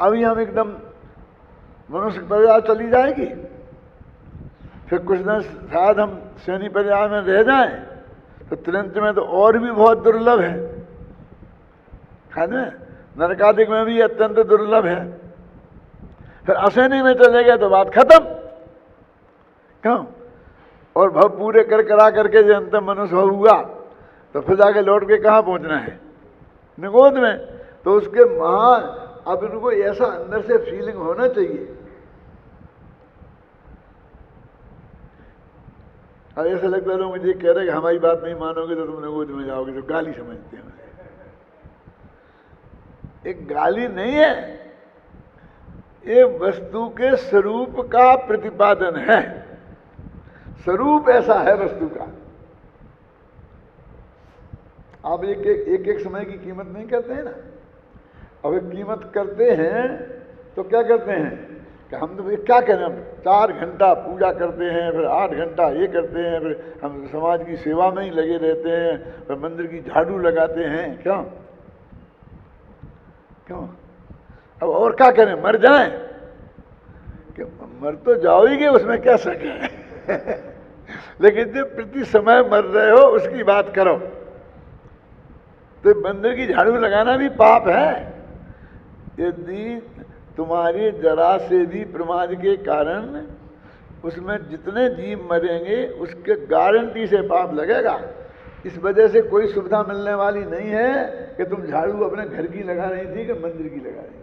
अभी हम एकदम मनुष्य परिवार चली जाएगी, फिर कुछ दिन शायद हम सैनी परिवार में रह जाएं, तो तुरंत में तो और भी बहुत दुर्लभ है, है ना। नरकादिक में भी अत्यंत दुर्लभ है। फिर असैनी में चले गए तो बात खत्म। क्यों? और भव पूरे कर करा करके जो अंतिम मनुष्य भव हुआ तो फिर जाके लौट के कहाँ पहुंचना है? निगोद में। तो उसके महान, अब इनको ऐसा अंदर से फीलिंग होना चाहिए। अब ऐसा लगता है लोग मुझे कह रहे कि हमारी बात नहीं मानोगे तो तुम निगोद में जाओगे, तो गाली समझते हैं। एक गाली नहीं है, ये वस्तु के स्वरूप का प्रतिपादन है। स्वरूप ऐसा है वस्तु का। आप एक समय की कीमत नहीं करते हैं ना। अब कीमत करते हैं तो क्या करते हैं कि हम तो क्या करें, हम 4 घंटा पूजा करते हैं, फिर 8 घंटा ये करते हैं, फिर हम समाज की सेवा में ही लगे रहते हैं, फिर मंदिर की झाड़ू लगाते हैं। क्यों? अब और क्या करें, मर जाएं? कि मर तो जाओगे, उसमें क्या शक है। लेकिन जो प्रति समय मर रहे हो उसकी बात करो। तो मंदिर की झाड़ू लगाना भी पाप है। यदि तुम्हारी जरा से भी प्रमाद के कारण उसमें जितने जीव मरेंगे उसके गारंटी से पाप लगेगा। इस वजह से कोई सुविधा मिलने वाली नहीं है कि तुम झाड़ू अपने घर की लगा रही थी कि मंदिर की लगा रही थी।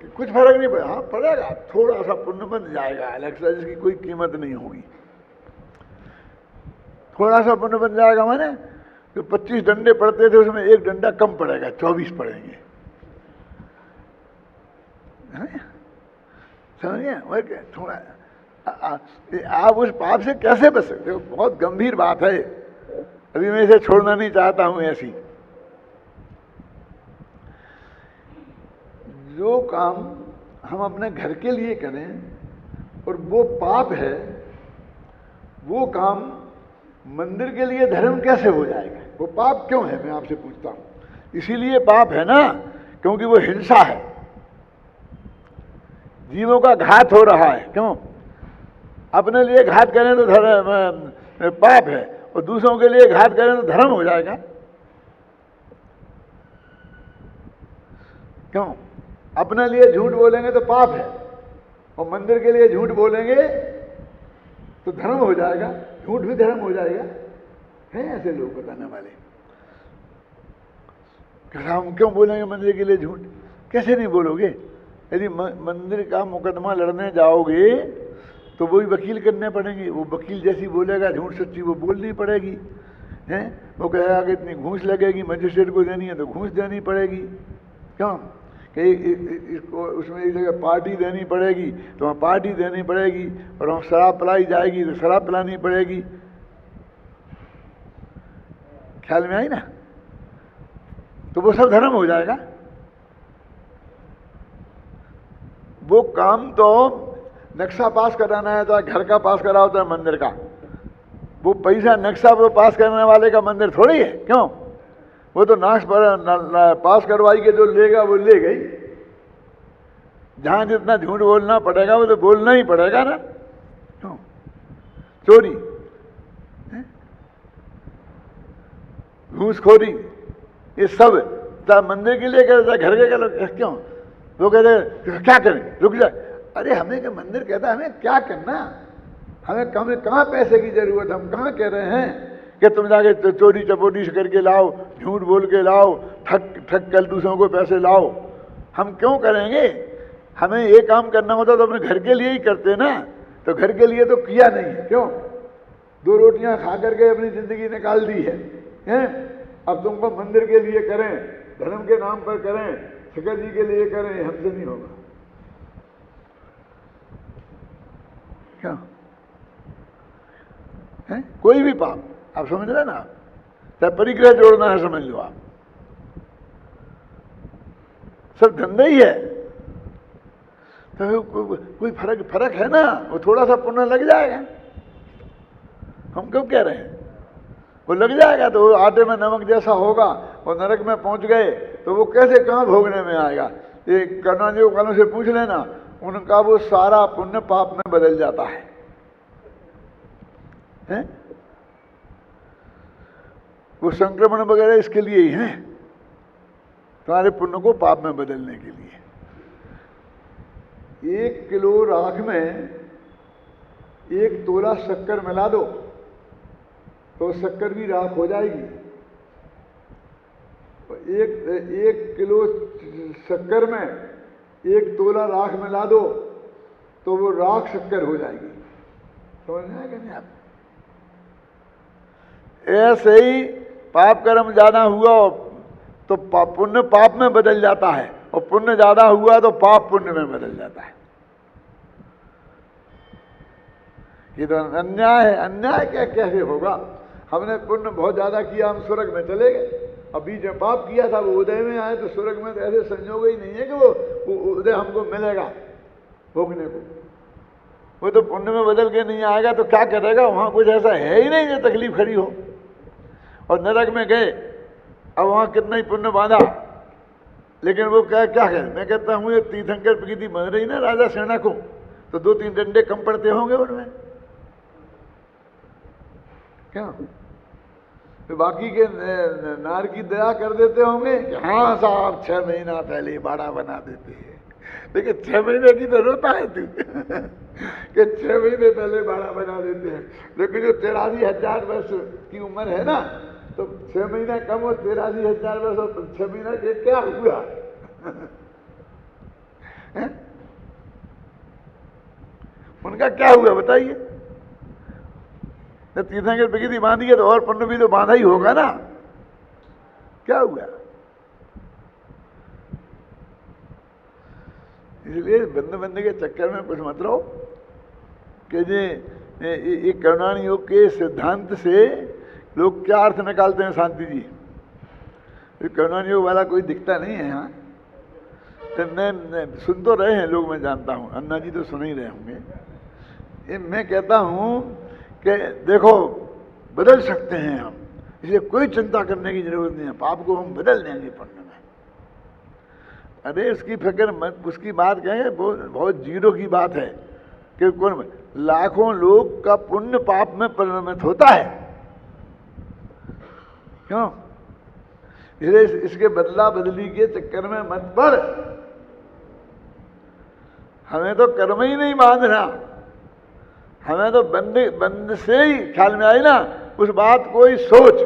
कुछ फर्क नहीं पड़ेगा। हाँ पड़ेगा, थोड़ा सा पुण्य बन जाएगा, अलेक्सा जिसकी कोई कीमत नहीं होगी। थोड़ा सा पुण्य बन जाएगा, माने जो 25 डंडे पड़ते थे उसमें 1 डंडा कम पड़ेगा, 24 पड़ेंगे। समझ गए? वही थोड़ा आप उस पाप से कैसे बच सकते हो? बहुत गंभीर बात है। अभी मैं इसे छोड़ना नहीं चाहता हूं। ऐसी जो काम हम अपने घर के लिए करें और वो पाप है, वो काम मंदिर के लिए धर्म कैसे हो जाएगा? वो पाप क्यों है, मैं आपसे पूछता हूं। इसीलिए पाप है ना क्योंकि वो हिंसा है, जीवों का घात हो रहा है। क्यों? अपने लिए घात करें तो धर्म पाप है, और दूसरों के लिए घात करें तो धर्म हो जाएगा। क्यों? अपने लिए झूठ बोलेंगे तो पाप है, और मंदिर के लिए झूठ बोलेंगे तो धर्म हो जाएगा। झूठ भी धर्म हो जाएगा। हैं ऐसे लोग बताने वाले। हम क्यों बोलेंगे मंदिर के लिए झूठ? कैसे नहीं बोलोगे? यदि मंदिर का मुकदमा लड़ने जाओगे तो वही वकील करने पड़ेंगे। वो वकील जैसी बोलेगा झूठ सच्ची वो बोलनी पड़ेगी। हैं? वो कहेगा कि इतनी घूस लगेगी, मजिस्ट्रेट को देनी है तो घूस देनी पड़ेगी। क्यों? कि इसको उसमें एक जगह पार्टी देनी पड़ेगी तो वहाँ पार्टी देनी पड़ेगी, और वहाँ शराब पिलाई जाएगी तो शराब पिलानी पड़ेगी। ख्याल में आई ना? तो वो सब धर्म हो जाएगा। वो काम तो नक्शा पास कराना है, चाहे घर का पास कराओ चाहे मंदिर का, वो पैसा नक्शा वो पास करने वाले का मंदिर थोड़ी है। क्यों? वो तो नाश पास करवाई के जो लेगा वो ले गई। जहां जितना झूठ बोलना पड़ेगा वो तो बोलना ही पड़ेगा ना। क्यों? चोरी, घूसखोरी, ये सब चाहे मंदिर के लिए करे चाहे घर के लिए। क्यों? वो कहते क्या करें, रुक जाए। अरे हमें क्या मंदिर कहता है हमें क्या करना? हमें कहाँ पैसे की जरूरत? हम कहाँ कह रहे हैं कि तुम जाके चोरी चपोरी से करके लाओ, झूठ बोल के लाओ, ठग कर दूसरों को पैसे लाओ। हम क्यों करेंगे? हमें ये काम करना होता तो अपने घर के लिए ही करते ना। तो घर के लिए तो किया नहीं है। क्यों? 2 रोटियां खा करके अपनी जिंदगी निकाल दी है, हैं? अब तुमको मंदिर के लिए करें, धर्म के नाम पर करें, शिखर जी के लिए करें, हमसे नहीं होगा। क्या है? कोई भी पाप आप समझ रहे ना, चाहे परिग्रह जोड़ना है समझ लो आप, सब धंधा ही है। तो कोई फर्क है ना? वो थोड़ा सा पुण्य लग जाएगा। हम क्यों कह रहे हैं? वो लग जाएगा तो वो आटे में नमक जैसा होगा, और नरक में पहुंच गए तो वो कैसे कहाँ भोगने में आएगा। ये कर्णाजी वालों से पूछ लेना, उनका वो सारा पुण्य पाप में बदल जाता है, हैं? वो संक्रमण वगैरह इसके लिए ही है, तुम्हारे पुण्य को पाप में बदलने के लिए। 1 किलो राख में 1 तोला शक्कर मिला दो तो शक्कर भी राख हो जाएगी। एक किलो शक्कर में 1 तोला राख मिला दो तो वो राख शक्कर हो जाएगी। समझ में आएगा नहीं आप? ऐसे ही पाप कर्म ज्यादा हुआ तो पुण्य पाप में बदल जाता है, और पुण्य ज्यादा हुआ तो पाप पुण्य में बदल जाता है। ये तो अन्याय है। अन्याय क्या कैसे होगा? हमने पुण्य बहुत ज्यादा किया, हम स्वर्ग में चले गए। अभी जो पाप किया था वो उदय में आए, तो स्वर्ग में तो ऐसे संयोग ही नहीं है कि वो उदय हमको मिलेगा भोगने को। वो तो पुण्य में बदल के नहीं आएगा तो क्या करेगा? वहां कुछ ऐसा है ही नहीं जो तकलीफ खड़ी हो। और नरक में गए, अब वहां कितना ही पुण्य बांधा, लेकिन वो क्या क्या है? मैं कहता हूँ ये तीर्थंकर प्रकृति बन रही ना राजा सेना को, तो 2-3 डंडे कम पड़ते होंगे उनमें, क्या? तो बाकी के नार की दया कर देते होंगे कि हाँ साहब 6 महीना पहले ही बाड़ा बना देते हैं, लेकिन 6 महीने की तो रोता है तू कि 6 महीने पहले बाड़ा बना देते हैं। लेकिन जो 83,000 वर्ष की उम्र है ना, तो 6 महीना कम हो, 83,000 वर्ष और 6 महीना के क्या हुआ? उनका क्या हुआ बताइए? जब तीर्थंकर प्रकृति बांधी है तो और पुण्य भी तो बांधा ही होगा ना, क्या हुआ? इसलिए बंदे के चक्कर में कुछ मत रहो कि ये करुणान योग के सिद्धांत से लोग क्या अर्थ निकालते हैं शांति जी। करुणान योग वाला कोई दिखता नहीं है यहाँ, तो मैं सुन तो रहे हैं लोग, मैं जानता हूँ, अन्ना जी तो सुन ही रहे होंगे। मैं कहता हूँ कि देखो बदल सकते हैं हम, इसलिए कोई चिंता करने की जरूरत नहीं है, पाप को हम बदल देंगे पुण्य में। अरे उसकी फिक्र मत, उसकी बात कहेंगे बहुत जीरो की बात है कि कौन लाखों लोग का पुण्य पाप में परिणमित होता है, क्यों? इसलिए इसके बदला बदली के चक्कर में मत पड़। हमें तो कर्म ही नहीं बांधना, हमें तो बंद से ही ख्याल में आई ना उस बात को ही सोच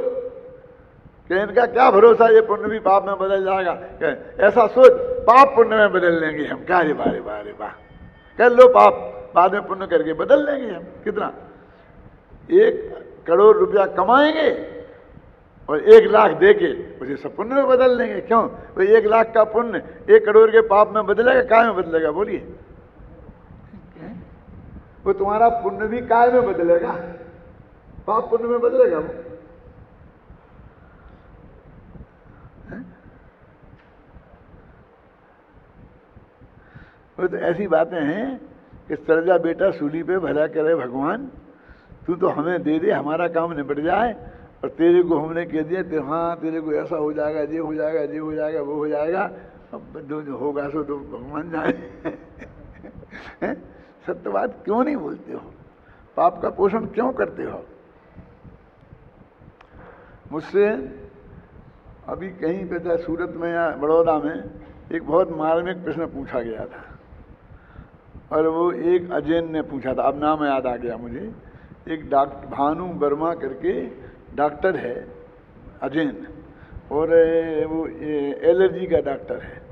कि इनका क्या भरोसा, ये पुण्य भी पाप में बदल जाएगा, ऐसा सोच पाप पुण्य में बदल लेंगे हम। क्या रे बारे बारे वाह, कर लो पाप, बाद में पुण्य करके बदल लेंगे हम। कितना? 1 करोड़ रुपया कमाएंगे और 1 लाख दे के उसे सब पुण्य में बदल लेंगे। क्यों? वो 1 लाख का पुण्य 1 करोड़ के पाप में बदलेगा, काय में बदलेगा? बोलिए। वो तुम्हारा पुण्य भी काय में बदलेगा, पाप पुण्य में बदलेगा वो। तो ऐसी बातें हैं कि सरजा बेटा सूली पे भला करे भगवान, तू तो हमें दे दे, हमारा काम निपट जाए, और तेरे को हमने कह दिया कि हाँ तेरे को ऐसा हो जाएगा, ये हो जाएगा, ये हो जाएगा, वो हो जाएगा, अब जो होगा सो तो भगवान जाने। सत्य बात क्यों नहीं बोलते हो? पाप का पोषण क्यों करते हो? मुझसे अभी कहीं पे था, सूरत में या बड़ौदा में, एक बहुत मार्मिक प्रश्न पूछा गया था, और वो एक अजैन ने पूछा था, अब नाम याद आ गया मुझे। एक डॉक्टर भानु वर्मा करके डॉक्टर है अजैन, और वो एलर्जी का डॉक्टर है।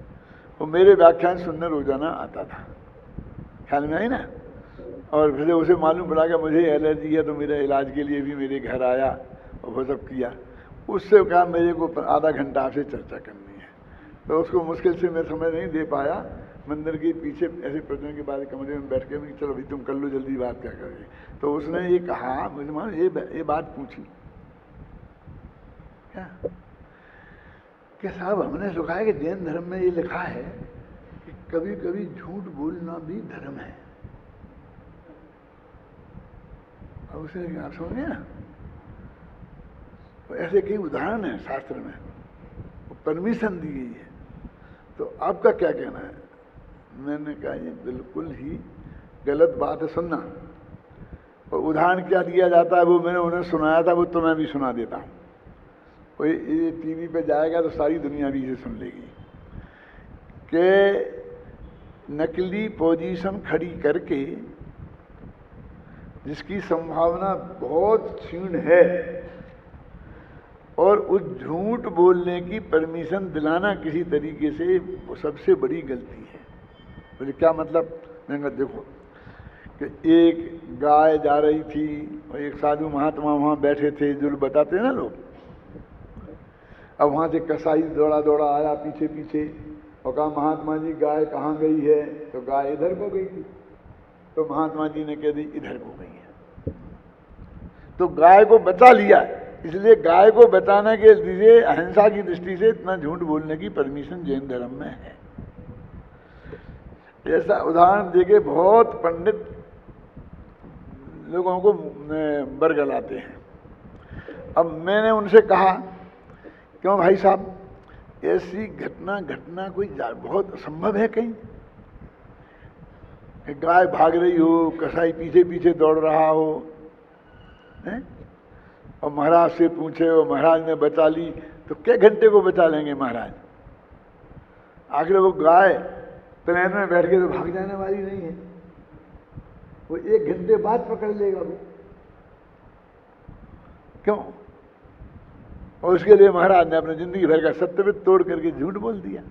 वो मेरे व्याख्यान सुनने रोजाना आता था, ख्याल में आई ना। और फिर उसे मालूम पड़ा कि मुझे एलर्जी है, तो मेरे इलाज के लिए भी मेरे घर आया और वो सब किया। उससे कहा मेरे को आधा घंटा आपसे चर्चा करनी है, तो उसको मुश्किल से मैं समय नहीं दे पाया। मंदिर के पीछे ऐसे प्रश्न के बाद कमरे में बैठ के, चलो भाई तुम कर लो जल्दी, बात क्या करोगे। तो उसने ये कहा, मुझे मान ये बात पूछी क्या कि साहब हमने सुना है कि जैन धर्म में ये लिखा है कि कभी कभी झूठ बोलना भी धर्म है। अब उसे आप समझे ना, ऐसे कई उदाहरण हैं शास्त्र में, परमिशन दी गई है। तो आपका क्या कहना है? मैंने कहा ये बिल्कुल ही गलत बात है सुनना। और उदाहरण क्या दिया जाता है वो मैंने उन्हें सुनाया था, वो तो मैं भी सुना देता हूँ। कोई ये टीवी पे जाएगा तो सारी दुनिया भी इसे सुन लेगी कि नकली पोजीशन खड़ी करके जिसकी संभावना बहुत क्षीण है और उस झूठ बोलने की परमिशन दिलाना किसी तरीके से वो सबसे बड़ी गलती है। बोले क्या मतलब? मैंने कहा देखो कि एक गाय जा रही थी और एक साधु महात्मा वहाँ बैठे थे, जो बताते हैं ना लोग। अब वहाँ से कसाई दौड़ा दौड़ा आया पीछे पीछे और कहा महात्मा जी गाय कहाँ गई है? तो गाय इधर को गई थी। तो महात्मा जी ने कह दी इधर को गई है। तो गाय को बचा लिया। इसलिए गाय को बचाने के लिए अहिंसा की दृष्टि से इतना झूठ बोलने की परमिशन जैन धर्म में है। ऐसा उदाहरण देके बहुत पंडित लोगों को बरगलाते हैं। अब मैंने उनसे कहा क्यों भाई साहब, ऐसी घटना घटना कोई बहुत असंभव है कहीं? गाय भाग रही हो, कसाई पीछे पीछे दौड़ रहा हो है? और महाराज से पूछे और महाराज ने बचा ली, तो क्या घंटे को बचा लेंगे महाराज? आखिर वो गाय प्लेन में बैठ के तो भाग जाने वाली नहीं है, वो 1 घंटे बाद पकड़ लेगा वो। क्यों? और उसके लिए महाराज ने अपनी जिंदगी भर का सत्यविद तोड़ करके झूठ बोल दिया।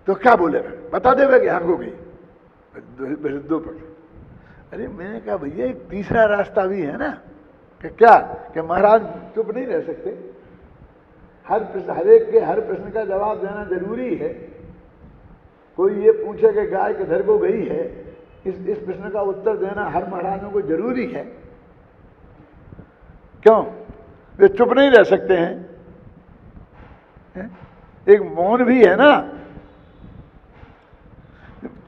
तो क्या बोले? बता दे कि हाँ हो गई। दो पकड़। अरे मैंने कहा भैया एक तीसरा रास्ता भी है ना, कि क्या कि महाराज चुप नहीं रह सकते, हर एक के हर प्रश्न का जवाब देना जरूरी है। कोई ये पूछे कि गाय किधर को गई है, इस प्रश्न का उत्तर देना हर महाराजों को जरूरी है। क्यों? वे चुप नहीं रह सकते हैं, एक मौन भी है ना।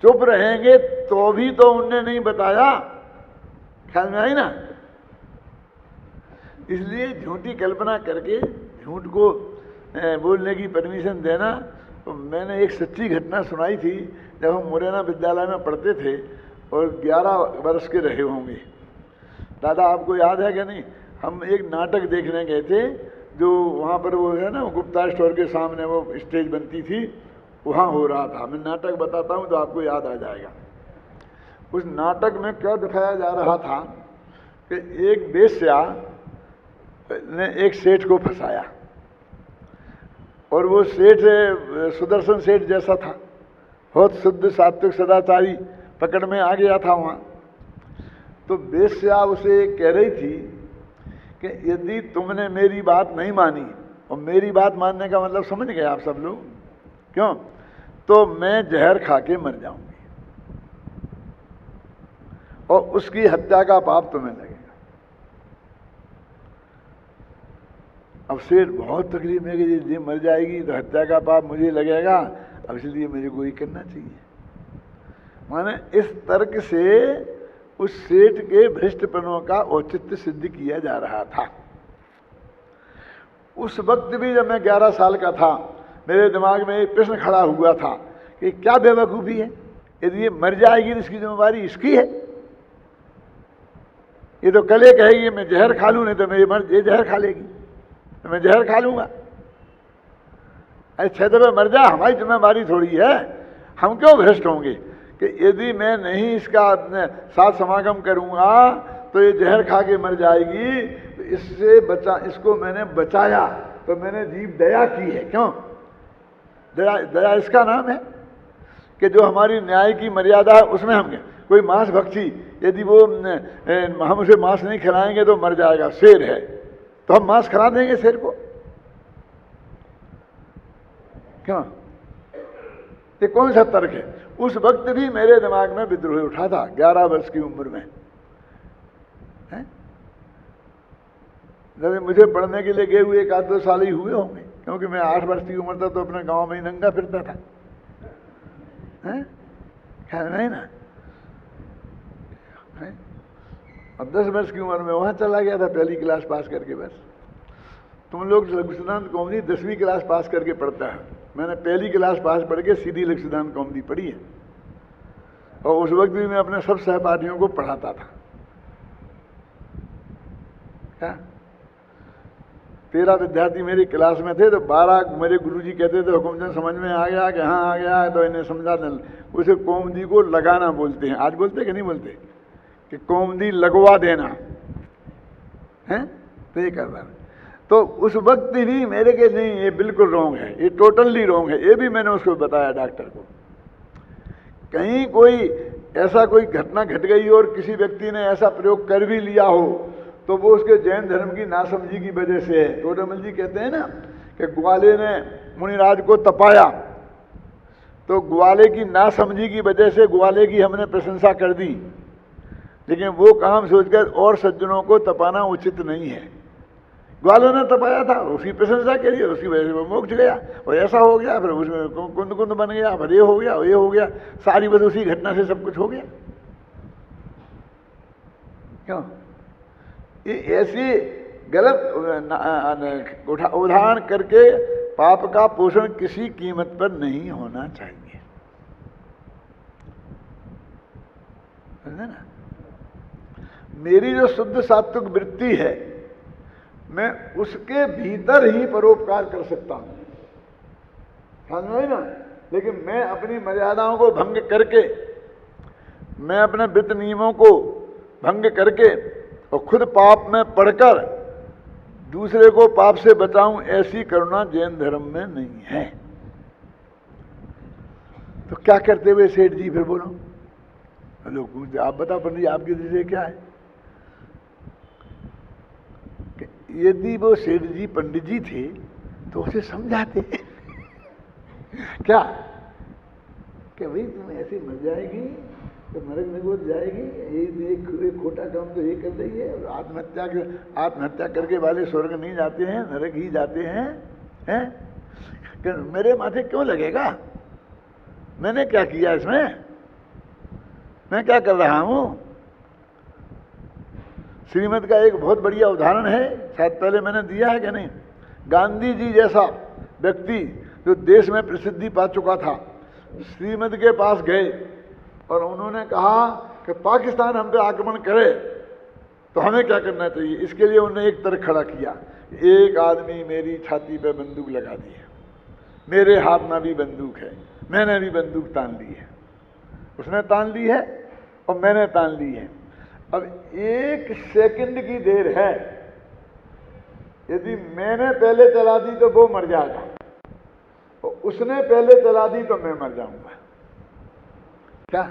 चुप रहेंगे तो भी तो उनने नहीं बताया, ख्याल में आई ना। इसलिए झूठी कल्पना करके झूठ को बोलने की परमिशन देना। तो मैंने एक सच्ची घटना सुनाई थी, जब हम मुरैना विद्यालय में पढ़ते थे और 11 वर्ष के रहे होंगे। दादा आपको याद है कि नहीं? हम एक नाटक देखने गए थे, जो वहाँ पर वो है ना गुप्ता स्टोर के सामने वो स्टेज बनती थी, वहाँ हो रहा था। मैं नाटक बताता हूँ तो आपको याद आ जाएगा। उस नाटक में क्या दिखाया जा रहा था कि एक वेश्या ने एक सेठ को फंसाया, और वो सेठ सुदर्शन सेठ जैसा था, बहुत शुद्ध सात्विक सदाचारी, पकड़ में आ गया था वहाँ। तो वेश्या उसे कह रही थी कि यदि तुमने मेरी बात नहीं मानी, और मेरी बात मानने का मतलब समझ गए आप सब लोग, क्यों? तो मैं जहर खा के मर जाऊंगी और उसकी हत्या का पाप तुम्हें लगेगा। अब सेठ बहुत तकलीफ में कि ये मर जाएगी तो हत्या का पाप मुझे लगेगा, अब इसलिए मेरे को ये करना चाहिए। माने इस तर्क से उस सेठ के भ्रष्टपनों का औचित्य सिद्ध किया जा रहा था। उस वक्त भी जब मैं 11 साल का था, मेरे दिमाग में एक प्रश्न खड़ा हुआ था कि क्या बेवकूफ़ी है, यदि ये मर जाएगी तो इसकी जिम्मेवारी इसकी है। ये तो कल कहेगी मैं जहर खा लूँ, नहीं तो ये जहर खा लेगी, तो मैं जहर खा लूँगा। अरे 6 दफे मर जा, हमारी जिम्मेवारी थोड़ी है। हम क्यों भ्रष्ट होंगे कि यदि मैं नहीं इसका साथ समागम करूँगा तो ये जहर खा के मर जाएगी, तो इससे इसको मैंने बचाया, तो मैंने जीव दया की है। क्यों? दया इसका नाम है कि जो हमारी न्याय की मर्यादा है उसमें हम कोई मांस भक्षी, यदि वो हम उसे मांस नहीं खिलाएंगे तो मर जाएगा, शेर है तो हम मांस खिला देंगे शेर को। क्यों? ये कौन सा तर्क है? उस वक्त भी मेरे दिमाग में विद्रोह उठा था 11 वर्ष की उम्र में। जब मुझे पढ़ने के लिए गए हुए 1-2 साल ही हुए होंगे, क्योंकि मैं 8 वर्ष की उम्र तक तो अपने गांव में ही नंगा फिरता था। ख्याल नहीं ना? और 10 वर्ष की उम्र में वहाँ चला गया था पहली क्लास पास करके। बस तुम लोग लक्ष्मीदान कौमुदी 10वीं क्लास पास करके पढ़ता है, मैंने पहली क्लास पास पढ़ के सीधी लक्ष्मीदान कौमुदी पढ़ी है। और उस वक्त भी मैं अपने सब सहपाठियों को पढ़ाता था। क्या 13 विद्यार्थी मेरी क्लास में थे, तो 12 मेरे गुरुजी कहते थे हुकुमचंद समझ में आ गया कि हाँ आ गया है, तो इन्हें समझा दें। उसे कौमुदी को लगाना बोलते हैं। आज बोलते कि नहीं बोलते कि कौमुदी लगवा देना है, तो ये करना। तो उस वक्त भी मेरे के नहीं, ये बिल्कुल रॉन्ग है, ये टोटली रॉन्ग है। ये भी मैंने उसको बताया डॉक्टर को। कहीं कोई ऐसा कोई घटना घट गई और किसी व्यक्ति ने ऐसा प्रयोग कर भी लिया हो तो वो उसके जैन धर्म की नासमझी की वजह से है। टोडरमल जी कहते हैं ना कि ग्वाले ने मुनिराज को तपाया, तो ग्वाले की नासमझी की वजह से ग्वाले की हमने प्रशंसा कर दी, लेकिन वो काम सोचकर और सज्जनों को तपाना उचित नहीं है। ग्वालों ने तपाया था, उसकी प्रशंसा करी, उसकी वजह से वो मोक्ष गया, और ऐसा हो गया, फिर उसमें कुंद कुंद बन गया, फिर ये हो गया, ये हो गया, सारी बस उसी घटना से सब कुछ हो गया। क्यों? ये ऐसी गलत उदाहरण करके पाप का पोषण किसी कीमत पर नहीं होना चाहिए, समझे ना। मेरी जो शुद्ध सात्विक वृत्ति है, मैं उसके भीतर ही परोपकार कर सकता हूं, समझ ना। लेकिन मैं अपनी मर्यादाओं को भंग करके, मैं अपने व्रत नियमों को भंग करके और खुद पाप में पड़कर दूसरे को पाप से बचाऊं, ऐसी करुणा जैन धर्म में नहीं है। तो क्या करते हुए सेठ जी फिर बोलो? लोग आप बताओ पंडित जी, आपकी दृष्टि से क्या है? यदि वो सेठ जी पंडित जी थे तो उसे समझाते क्या कि भाई तुम ऐसे मर जाएगी तो नरक में गोद जाएगी, एक खोटा काम तो ये कर रही है, और आत्महत्या करके वाले स्वर्ग नहीं जाते हैं, नरक ही जाते हैं, कि मेरे माथे क्यों लगेगा? मैंने क्या किया इसमें? मैं क्या कर रहा हूं? श्रीमद का एक बहुत बढ़िया उदाहरण है, शायद पहले मैंने दिया है कि नहीं। गांधी जी जैसा व्यक्ति जो देश में प्रसिद्धि पा चुका था, श्रीमद के पास गए और उन्होंने कहा कि पाकिस्तान हम पे आक्रमण करे तो हमें क्या करना चाहिए। इसके लिए उन्होंने एक तर्क खड़ा किया, एक आदमी मेरी छाती पे बंदूक लगा दी है, मेरे हाथ में भी बंदूक है, मैंने भी बंदूक तान ली है, उसने तान ली है और मैंने तान ली है। अब 1 सेकंड की देर है, यदि मैंने पहले चला दी तो वो मर जाएगा, और उसने पहले चला दी तो मैं मर जाऊंगा। क्या?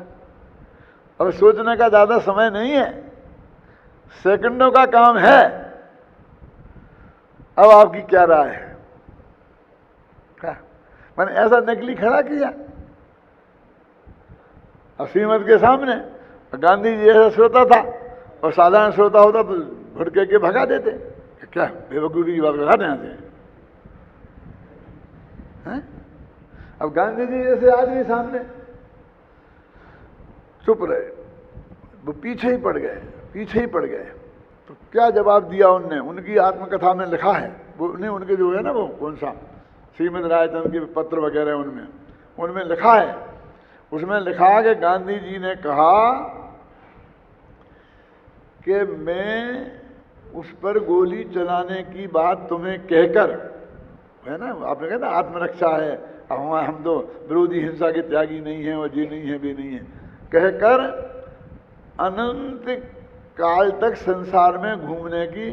अब सोचने का ज्यादा समय नहीं है, सेकंडों का काम है। अब आपकी क्या राय है? क्या मैंने ऐसा नकली खड़ा किया और श्रीमद के सामने? गांधी जी ऐसा श्रोता था, और साधारण श्रोता होता तो भड़के के भगा देते। क्या बेवकूफी की बात कर रहे हैं? अब गांधी जी जैसे आदमी सामने चुप रहे, वो पीछे ही पड़ गए। तो क्या जवाब दिया उनने? उनकी आत्मकथा में लिखा है, वो उनके जो है ना, वो कौन सा श्रीमद रायचंद के पत्र वगैरह उनमें लिखा है। उसमें लिखा कि गांधी जी ने कहा कि मैं उस पर गोली चलाने की बात तुम्हें कहकर, है ना, आपने कहा ना आत्मरक्षा है, हम तो विरोधी हिंसा के त्यागी नहीं है, और ये नहीं है, वे नहीं है, कहकर अनंत काल तक संसार में घूमने की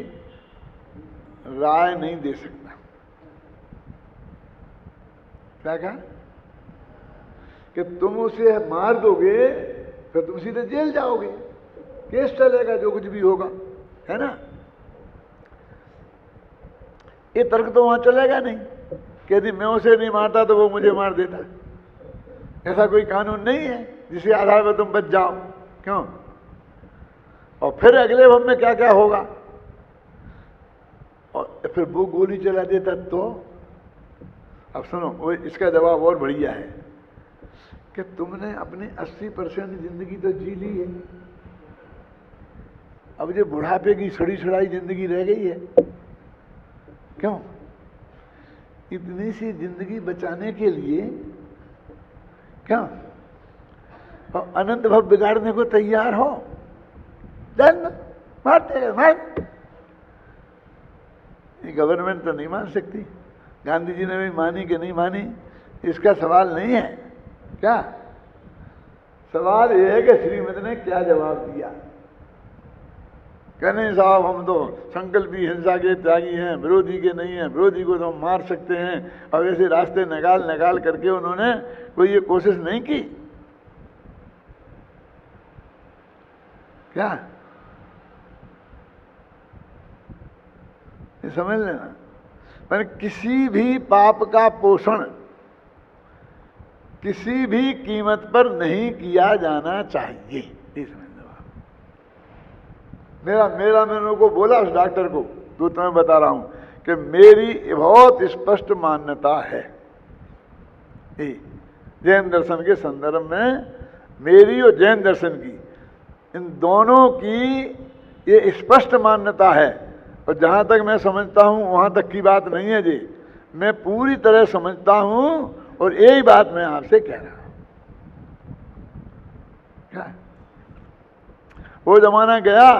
राय नहीं दे सकता। क्या कहा? कि तुम उसे मार दोगे फिर तुम सीधे जेल जाओगे, केस चलेगा, जो कुछ भी होगा, है ना। ये तर्क तो वहां चलेगा नहीं कि यदि मैं उसे नहीं मारता तो वो मुझे मार देता। ऐसा कोई कानून नहीं है जिसके आधार पर तुम बच जाओ। क्यों? और फिर अगले भव में क्या क्या होगा, और फिर वो गोली चला देता तो? अब सुनो, वो इसका जवाब और बढ़िया है कि तुमने अपनी 80% जिंदगी तो जी ली है, अब ये बुढ़ापे की सड़ी सड़ाई जिंदगी रह गई है। क्यों? इतनी सी जिंदगी बचाने के लिए क्या और अनंत भव बिगाड़ने को तैयार हो? मारते मार। ये गवर्नमेंट तो नहीं मान सकती। गांधी जी ने भी मानी कि नहीं मानी, इसका सवाल नहीं है। क्या सवाल यह है कि श्रीमती ने क्या जवाब दिया? कहने साहब हम तो संकल्पी हिंसा के त्यागी हैं, विरोधी के नहीं हैं, विरोधी को तो हम मार सकते हैं, और ऐसे रास्ते निकाल करके उन्होंने कोई ये कोशिश नहीं की। क्या ये समझ लेना, पर किसी भी पाप का पोषण किसी भी कीमत पर नहीं किया जाना चाहिए। ये समझ लो आप। मैंने उनको बोला उस डॉक्टर को, तो तुम्हें बता रहा हूं कि मेरी बहुत स्पष्ट मान्यता है जैन दर्शन के संदर्भ में, मेरी और जैन दर्शन की, इन दोनों की ये स्पष्ट मान्यता है। और जहां तक मैं समझता हूं वहां तक की बात नहीं है जी, मैं पूरी तरह समझता हूं और यही बात मैं आपसे कह रहा हूं। क्या वो जमाना गया?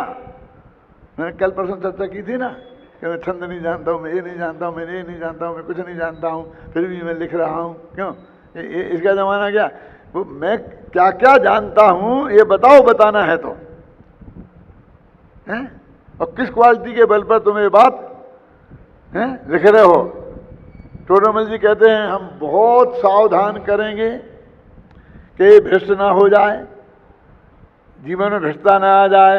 मैंने कल परसों चर्चा की थी ना कि मैं छंद नहीं जानता हूं, मैं ये नहीं जानता हूं, मैं ये नहीं जानता हूं, मैं कुछ नहीं जानता हूं, फिर भी मैं लिख रहा हूं। क्यों? इसका जमाना गया। वो मैं क्या क्या जानता हूं ये बताओ, बताना है तो हैं? और किस क्वालिटी के बल पर तुम ये बात लिख रहे हो? टोडरमल जी कहते हैं हम बहुत सावधान करेंगे कि भ्रष्ट ना हो जाए, जीवन में भ्रष्टता ना आ जाए,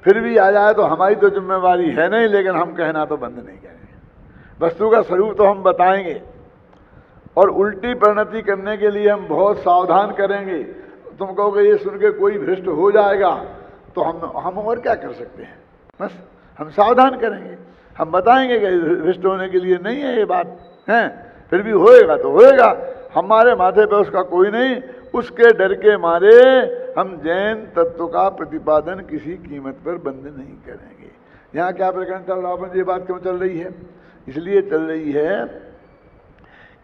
फिर भी आ जाए तो हमारी तो जिम्मेवारी है नहीं, लेकिन हम कहना तो बंद नहीं करेंगे। वस्तु का स्वरूप तो हम बताएंगे और उल्टी परिणति करने के लिए हम बहुत सावधान करेंगे। तुम कहोगे ये सुन के कोई भ्रष्ट हो जाएगा, तो हम और क्या कर सकते हैं? बस हम सावधान करेंगे, हम बताएंगे कि भ्रष्ट होने के लिए नहीं है ये बात है, फिर भी होएगा तो होएगा, हमारे माथे पे उसका कोई नहीं। उसके डर के मारे हम जैन तत्व का प्रतिपादन किसी कीमत पर बंद नहीं करेंगे। यहाँ क्या प्रकरण चल रहा है? ये बात क्यों चल रही है? इसलिए चल रही है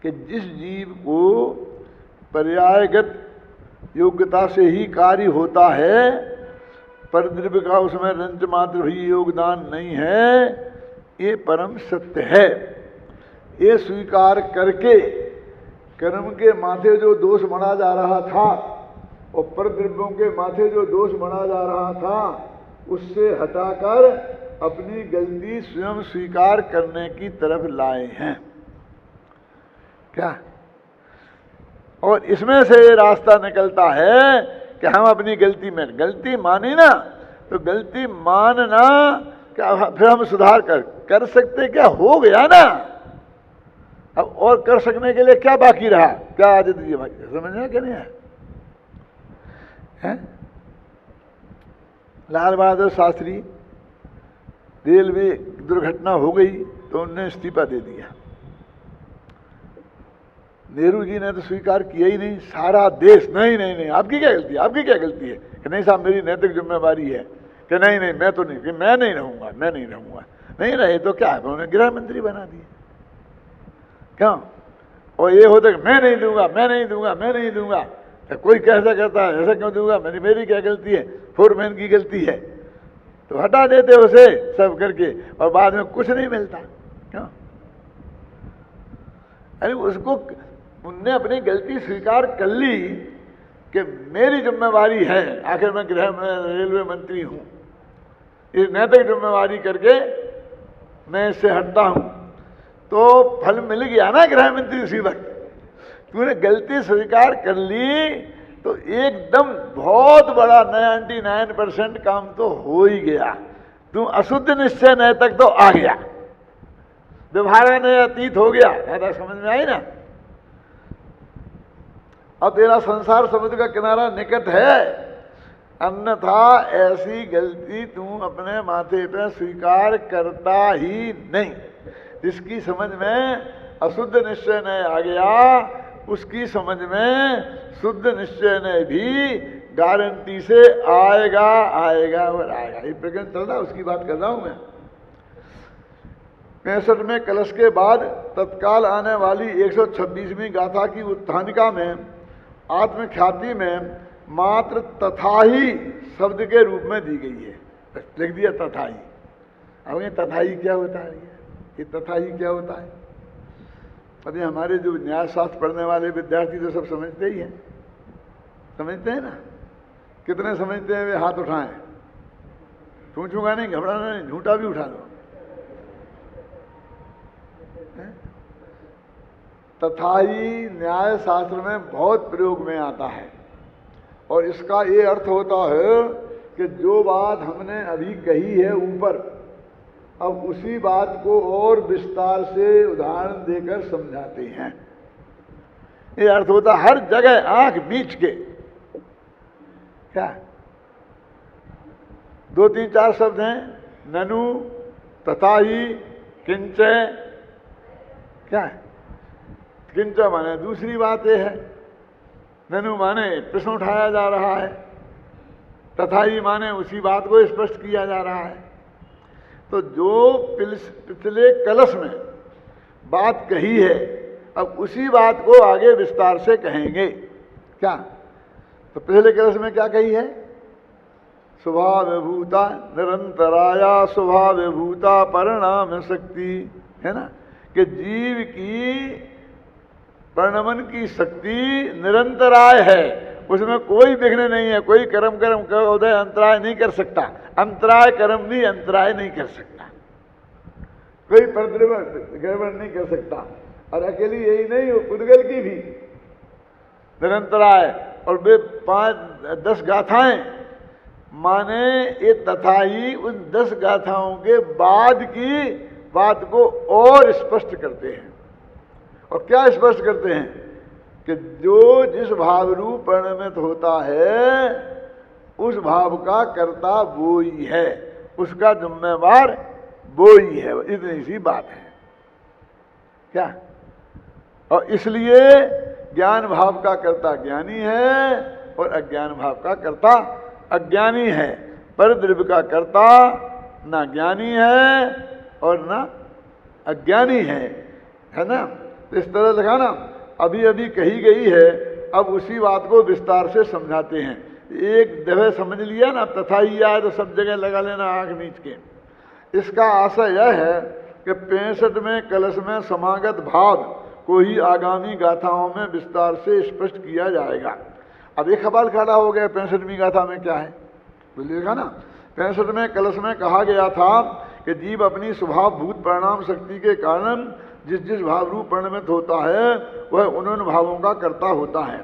कि जिस जीव को पर्यायगत योग्यता से ही कार्य होता है, पर द्रव्य का उसमें रंच मात्र भी योगदान नहीं है, ये परम सत्य है। ये स्वीकार करके कर्म के माथे जो दोष बना जा रहा था और पर द्रव्यों के माथे जो दोष बना जा रहा था, उससे हटाकर अपनी गलती स्वयं स्वीकार करने की तरफ लाए हैं। क्या? और इसमें से ये रास्ता निकलता है कि हम अपनी गलती मानी ना, तो गलती मानना क्या फिर हम सुधार कर सकते? क्या हो गया ना, अब और कर सकने के लिए क्या बाकी रहा? क्या आज दीजिए भाई, समझना क्या नहीं है? लाल बहादुर शास्त्री, रेलवे दुर्घटना हो गई तो उन्होंने इस्तीफा दे दिया। नेहरू जी ने तो स्वीकार किया ही नहीं, सारा देश नहीं आपकी क्या गलती है, आपकी क्या गलती है? कि नहीं साहब मेरी नैतिक जिम्मेवारी है, कि नहीं मैं तो नहीं, कि मैं नहीं रहूंगा। नहीं रहे तो क्या है, उन्होंने गृह मंत्री बना दिया। क्यों? और ये होता कि मैं नहीं दूंगा, तो कोई कैसा कहता है ऐसा क्यों दूंगा, मेरी क्या गलती है, फोरमैन की गलती है, तो हटा देते उसे सब करके, और बाद में कुछ नहीं मिलता। क्यों? अरे उसको उनने अपनी गलती स्वीकार कर ली कि मेरी जिम्मेवारी है, आखिर मैं रेलवे मंत्री हूं, इस नैतिक जिम्मेवारी करके मैं इससे हटता हूं, तो फल मिल गया ना गृह मंत्री उसी वक्त। तूने गलती स्वीकार कर ली तो एकदम बहुत बड़ा 99% काम तो हो ही गया। तू अशुद्ध निश्चय नैतिक तो आ गया, व्यवहार ने अतीत हो गया। ऐसा समझ में आई ना? अब तेरा संसार समुद्र का किनारा निकट है, अन्यथा ऐसी गलती तू अपने माथे पे स्वीकार करता ही नहीं। जिसकी समझ में अशुद्ध निश्चय ने आ गया, उसकी समझ में शुद्ध निश्चय ने भी गारंटी से आएगा आएगा और आएगा। ये प्रकरण चल रहा है, उसकी बात कर रहा हूं मैं। 65 में कलश के बाद तत्काल आने वाली 126वीं गाथा की उत्थानिका में आत्मख्याति में मात्र तथा ही शब्द के रूप में दी गई है। लिख दिया तथा ही। अब ये तथा ही क्या होता है? ये तथा ही क्या होता है? अभी हमारे जो न्यायशास्त्र पढ़ने वाले विद्यार्थी तो सब समझते ही हैं, समझते हैं ना? कितने समझते हैं? वे हाथ उठाएं। पूछूंगा नहीं, घबराना नहीं, झूठा भी उठा दो। तथा ही न्याय शास्त्र में बहुत प्रयोग में आता है और इसका ये अर्थ होता है कि जो बात हमने अभी कही है ऊपर, अब उसी बात को और विस्तार से उदाहरण देकर समझाते हैं। ये अर्थ होता हर जगह आंख बीच के क्या 2 3 4 शब्द हैं, ननु, तथा ही, किंच। क्या है? किंच माने दूसरी बात यह है, ननु माने प्रश्न उठाया जा रहा है, तथा ही माने उसी बात को स्पष्ट किया जा रहा है। तो जो पिछले कलश में बात कही है, अब उसी बात को आगे विस्तार से कहेंगे। क्या? तो पिछले कलश में क्या कही है? स्वभावभूता निरंतराया स्वभावभूता परिणाम शक्ति, है ना? कि जीव की परिणमन की शक्ति निरंतराय है, उसमें कोई विघ्न नहीं है, कोई कर्म का उदय अंतराय नहीं कर सकता, अंतराय कर्म भी अंतराय नहीं कर सकता, कोई गड़बड़ नहीं कर सकता। और अकेली यही नहीं, वो पुद्गल की भी निरंतराय। और वे 5-10 गाथाएं माने ये तथा ही उन 10 गाथाओं के बाद की बात को और स्पष्ट करते हैं। और क्या स्पष्ट करते हैं? कि जो जिस भाव रूप परिणमित होता है उस भाव का कर्ता वो ही है, उसका जिम्मेवार वो ही है, इतनी सी बात है। क्या? और इसलिए ज्ञान भाव का कर्ता ज्ञानी है और अज्ञान भाव का कर्ता अज्ञानी है। पर द्रव्य का कर्ता ना ज्ञानी है और ना अज्ञानी है ना? इस तरह लिखा ना, अभी अभी कही गई है, अब उसी बात को विस्तार से समझाते हैं। एक दफे समझ लिया ना तथा ही आए तो सब जगह लगा लेना आंख नीच के। इसका आशय यह है कि 65 में कलश में समागत भाव को ही आगामी गाथाओं में विस्तार से स्पष्ट किया जाएगा। अब एक सवाल खड़ा हो गया, 65वीं गाथा में क्या है? बोलिएगा ना, 65 में कलश में कहा गया था कि जीव अपनी स्वभाव भूत परिणाम शक्ति के कारण जिस जिस भाव रूप परिणमित होता है वह उन भावों का कर्ता होता है।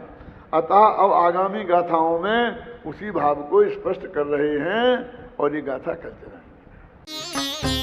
अतः अब आगामी गाथाओं में उसी भाव को स्पष्ट कर रहे हैं और ये गाथा करते रहेंगे।